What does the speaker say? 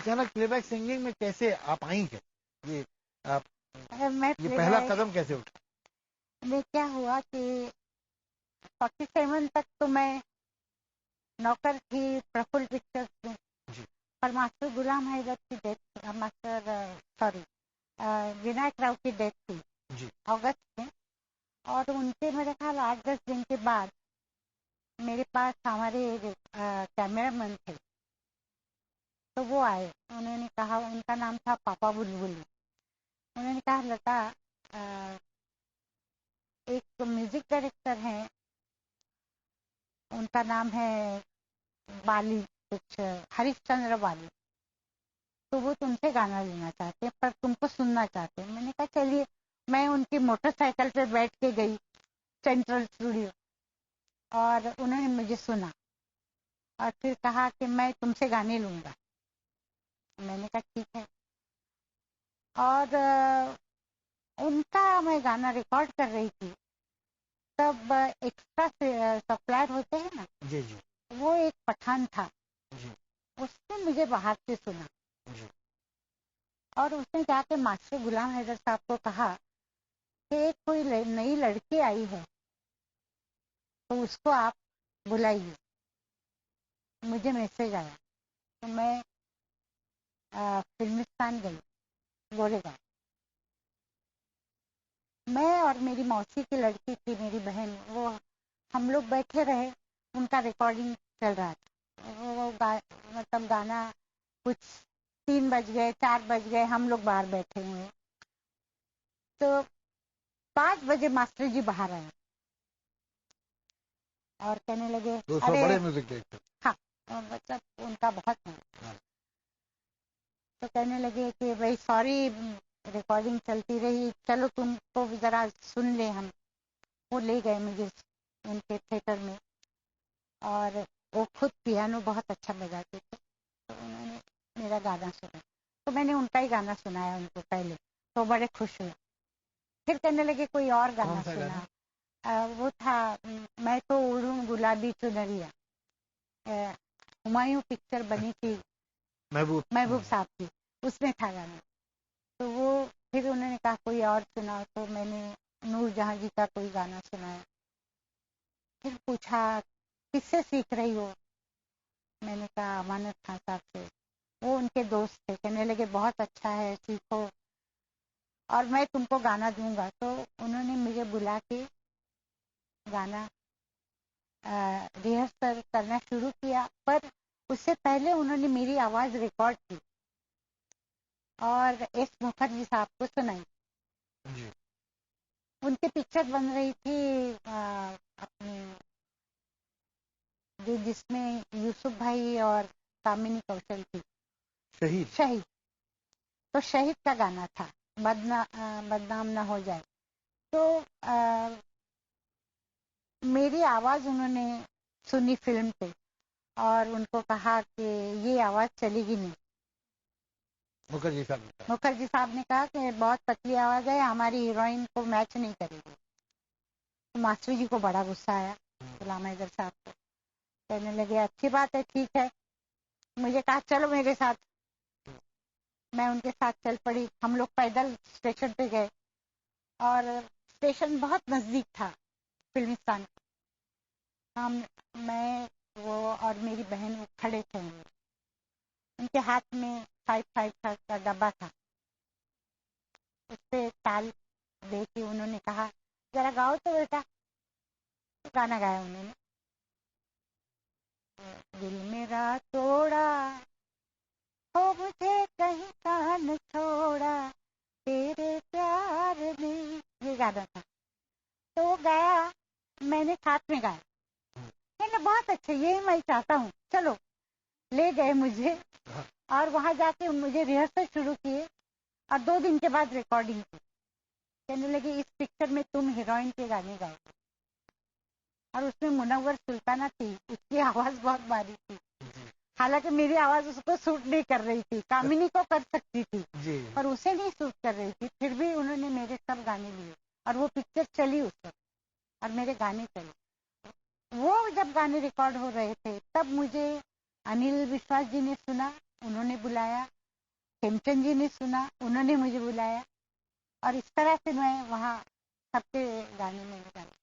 अचानक playback singing में कैसे आप आई हैं? ये आप ये पहला कदम कैसे उठा? में क्या हुआ कि 47 तक तो मैं नौकर थी प्रफुल्ल पिक्चर्स में, पर मास्टर गुलाम हैदर की डेथ, विनायक राव की डेथ थी अगस्त में, और उनके मेरे ख्याल 8-10 दिन के बाद मेरे पास हमारे कैमरामैन थे, तो वो आए। उन्होंने कहा, उनका नाम था पापा बुलबुल। उन्होंने कहा, लता एक म्यूजिक डायरेक्टर हैं, उनका नाम है बाली, कुछ हरिश्चंद्र बाली, तो वो तुमसे गाना लेना चाहते हैं, पर तुमको सुनना चाहते हैं। मैंने कहा चलिए। मैं उनकी मोटरसाइकिल पे बैठ के गई सेंट्रल स्टूडियो, और उन्होंने मुझे सुना और फिर कहा कि मैं तुमसे गाने लूंगा। मैंने कहा ठीक है। और उनका मैं गाना रिकॉर्ड कर रही थी, तब एक्स्ट्रा सप्लायर होते हैं ना, जी जी, वो एक पठान था जी, उसने मुझे बाहर से सुना जी, और उसने जाके मास्टर गुलाम हैदर साहब को कहा कि कोई नई लड़की आई है तो उसको आप बुलाइए। मुझे मैसेज आया तो मैं फिल्मिस्तान गई, गोरेगांव। मैं और मेरी मौसी की लड़की थी, मेरी बहन, वो हम लोग बैठे रहे, उनका रिकॉर्डिंग चल रहा था। मतलब गाना कुछ 3 बज गए, 4 बज गए, हम लोग बाहर बैठे हुए। तो 5 बजे मास्टर जी बाहर आए और कहने लगे, अरे बड़े म्यूजिक डायरेक्टर, हाँ, मतलब उनका बहुत नाम। तो कहने लगे कि भाई सॉरी, रिकॉर्डिंग चलती रही, चलो तुमको जरा सुन ले हम। वो ले गए मुझे उनके थिएटर में, और वो खुद पियानो बहुत अच्छा बजाते थे, तो उन्होंने मेरा गाना सुना। तो मैंने उनका ही गाना सुनाया उनको पहले, तो बड़े खुश हुए। फिर कहने लगे कोई और गाना सुना। वो था मैं तो उड़ूं गुलाबी चुनरिया, हुमायूं पिक्चर बनी थी महबूब साहब की, उसमें था गाना। तो वो फिर उन्होंने कहा कोई और सुनाओ, तो मैंने नूरजहां जी का कोई गाना सुनाया। फिर पूछा किससे सीख रही हो? मैंने कहा अमानत खान साहब से। वो उनके दोस्त थे, कहने लगे बहुत अच्छा है, सीखो और मैं तुमको गाना दूंगा। तो उन्होंने मुझे बुला के गाना रिहर्सल करना शुरू किया, पर उससे पहले उन्होंने मेरी आवाज रिकॉर्ड की और एस मुखर्जी साहब को सुनाई जी। उनकी पिक्चर बन रही थी अपने जो जिसमें यूसुफ भाई और कामिनी कौशल थी, शहीद। तो शहीद का गाना था, बदनाम ना हो जाए। तो मेरी आवाज उन्होंने सुनी फिल्म पे और उनको कहा कि ये आवाज चलेगी नहीं। मुखर्जी साहब ने कहा कि बहुत पतली आवाज है, हमारी हीरोइन को मैच नहीं करेगी। तो मास्टर जी को बड़ा गुस्सा आया, गुलाम हैदर साहब को। कहने लगे अच्छी बात है, ठीक है। मुझे कहा चलो मेरे साथ। मैं उनके साथ चल पड़ी। हम लोग पैदल स्टेशन पे गए और स्टेशन बहुत नजदीक था फिल्मिस्तान। हम मैं वो और मेरी बहन वो खड़े थे। उनके हाथ में 555 का डब्बा था, उस पे ताल दे के उन्होंने कहा जरा गाओ तो बेटा। तो गाना गाया उन्होंने, दिल मेरा तोड़ा हो मुझे कहीं का न छोड़ा तेरे प्यार में, ये गाना था। तो वो गाया, मैंने साथ में गाया। मैंने बहुत अच्छा, यही मैं चाहता हूँ, चलो। ले गए मुझे और वहां जाके मुझे रिहर्सल शुरू किए और 2 दिन के बाद रिकॉर्डिंग की। कहने लगे इस पिक्चर में तुम हीरोइन के गाने गाओगे। और उसमें मुनव्वर सुल्ताना थी, उसकी आवाज बहुत बारीक थी। हालांकि मेरी आवाज उसको सूट नहीं कर रही थी, कामिनी को कर सकती थी पर उसे नहीं सूट कर रही थी। फिर भी उन्होंने मेरे सब गाने लिए और वो पिक्चर चली उस वक्त और मेरे गाने चले। वो जब गाने रिकॉर्ड हो रहे थे तब मुझे अनिल विश्वास जी ने सुना, उन्होंने बुलाया खेमचंद जी ने सुना, उन्होंने मुझे बुलाया और इस तरह से मैं वहाँ सबके गाने में गाई।